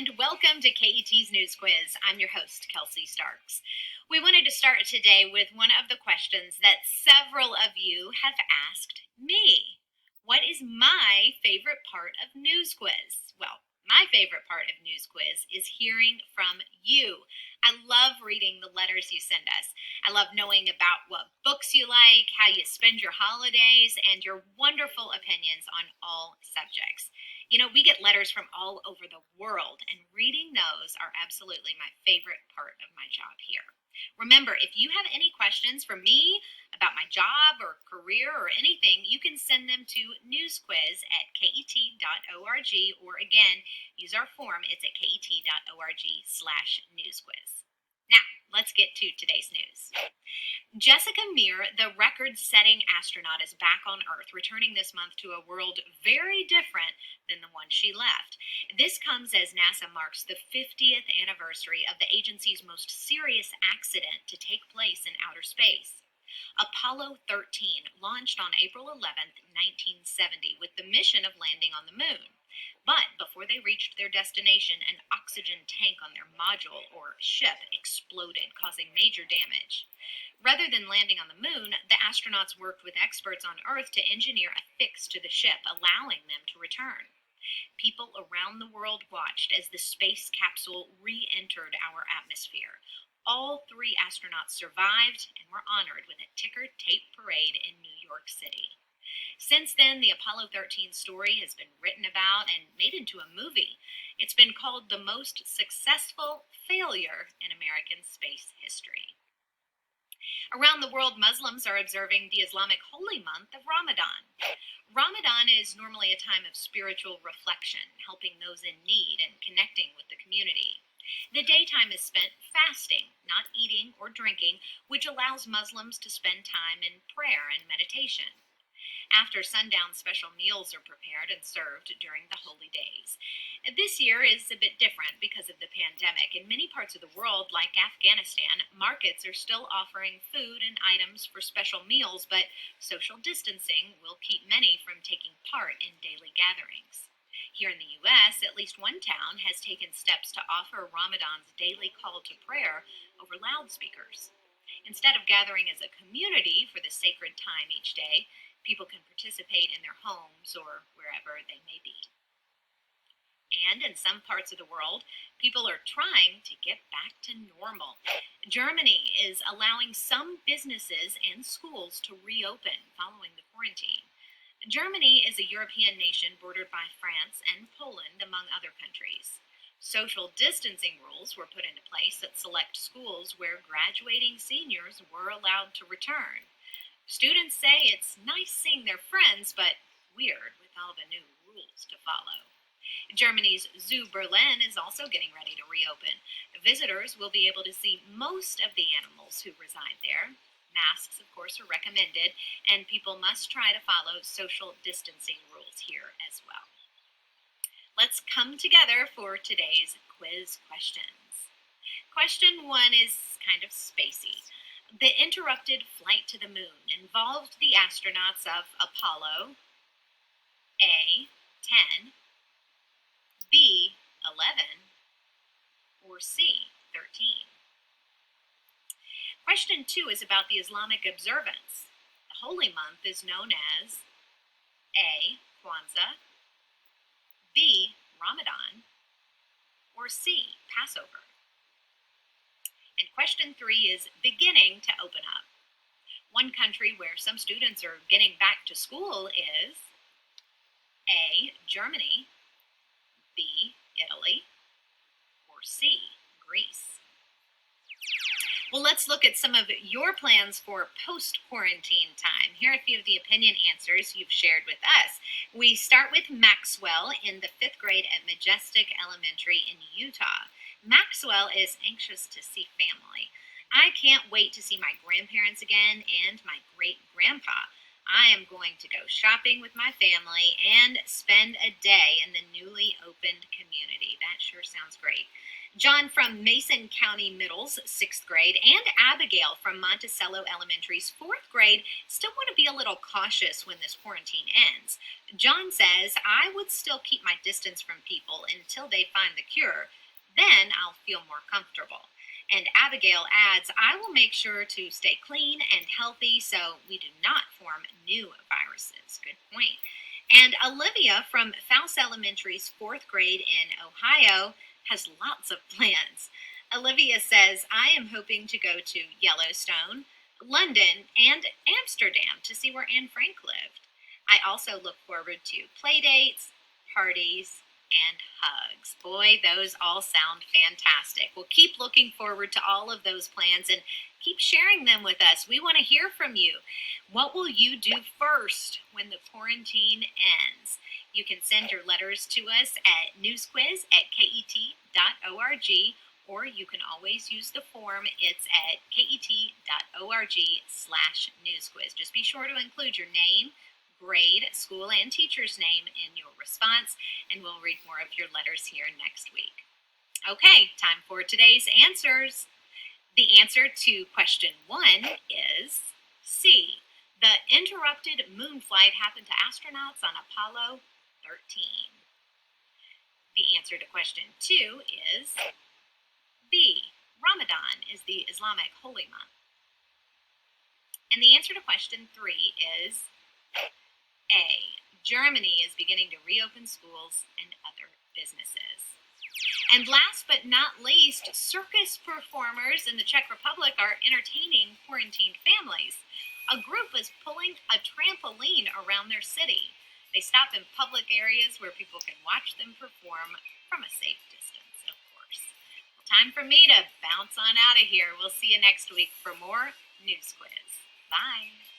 and welcome to KET's News Quiz. I'm your host, Kelsey Starks. We wanted to start today with one of the questions that several of you have asked me. What is my favorite part of News Quiz? Well, my favorite part of News Quiz is hearing from you. I love reading the letters you send us. I love knowing about what books you like, how you spend your holidays, and your wonderful opinions on all subjects. You know, we get letters from all over the world, and reading those are absolutely my favorite part of my job here. Remember, if you have any questions for me about my job or career or anything, you can send them to newsquiz@ket.org, or again, use our form. It's at ket.org/newsquiz. Now, let's get to today's news. Jessica Meir, the record-setting astronaut, is back on Earth, returning this month to a world very different than the one she left. This comes as NASA marks the 50th anniversary of the agency's most serious accident to take place in outer space. Apollo 13 launched on April 11, 1970, with the mission of landing on the moon. But before they reached their destination, an oxygen tank on their module or ship exploded, causing major damage. Rather than landing on the moon, the astronauts worked with experts on Earth to engineer a fix to the ship, allowing them to return. People around the world watched as the space capsule re-entered our atmosphere. All 3 astronauts survived and were honored with a ticker tape parade in New York City. Since then, the Apollo 13 story has been written about and made into a movie. It's been called the most successful failure in American space history. Around the world, Muslims are observing the Islamic holy month of Ramadan. Ramadan is normally a time of spiritual reflection, helping those in need and connecting with the community. The daytime is spent fasting, not eating or drinking, which allows Muslims to spend time in prayer and meditation. After sundown, special meals are prepared and served during the holy days. This year is a bit different because of the pandemic. In many parts of the world, like Afghanistan, markets are still offering food and items for special meals, but social distancing will keep many from taking part in daily gatherings. Here in the U.S., at least one town has taken steps to offer Ramadan's daily call to prayer over loudspeakers. Instead of gathering as a community for the sacred time each day, people can participate in their homes or wherever they may be. And in some parts of the world, people are trying to get back to normal. Germany is allowing some businesses and schools to reopen following the quarantine. Germany is a European nation bordered by France and Poland, among other countries. Social distancing rules were put into place at select schools where graduating seniors were allowed to return. Students say it's nice seeing their friends, but weird with all the new rules to follow. Germany's Zoo Berlin is also getting ready to reopen. Visitors will be able to see most of the animals who reside there. Masks, of course, are recommended, and people must try to follow social distancing rules here as well. Let's come together for today's quiz questions. Question 1 is kind of spacey. The interrupted flight to the moon involved the astronauts of Apollo A. 10, B. 11, or C. 13. Question 2 is about the Islamic observance. The holy month is known as A. Kwanzaa, B. Ramadan, or C. Passover. And question 3 is beginning to open up. One country where some students are getting back to school is A. Germany, B. Italy, or C. Greece. Well, let's look at some of your plans for post-quarantine time. Here are a few of the opinion answers you've shared with us. We start with Maxwell in the 5th grade at Majestic Elementary in Utah. Maxwell is anxious to see family. I can't wait to see my grandparents again and my great-grandpa. I am going to go shopping with my family and spend a day in the newly opened community. That sure sounds great. John from Mason County Middle's 6th grade and Abigail from Monticello Elementary's 4th grade still want to be a little cautious when this quarantine ends. John says, I would still keep my distance from people until they find the cure. Then I'll feel more comfortable. And Abigail adds, I will make sure to stay clean and healthy so we do not form new viruses. Good point. And Olivia from Faust Elementary's 4th grade in Ohio has lots of plans. Olivia says, I am hoping to go to Yellowstone, London, and Amsterdam to see where Anne Frank lived. I also look forward to play dates, parties, and hugs. Boy, those all sound fantastic. We'll keep looking forward to all of those plans and keep sharing them with us. We want to hear from you. What will you do first when the quarantine ends? You can send your letters to us at newsquiz@ket.org, or you can always use the form. It's at ket.org/newsquiz. Just be sure to include your name, grade, school, and teacher's name in your response, and we'll read more of your letters here next week. Okay, time for today's answers. The answer to question 1 is C. The interrupted moon flight happened to astronauts on Apollo 13. The answer to question 2 is B. Ramadan is the Islamic holy month. And the answer to question 3 is A. Germany is beginning to reopen schools and other businesses. And last but not least, circus performers in the Czech Republic are entertaining quarantined families. A group is pulling a trampoline around their city. They stop in public areas where people can watch them perform from a safe distance, of course. Well, time for me to bounce on out of here. We'll see you next week for more News Quiz. Bye.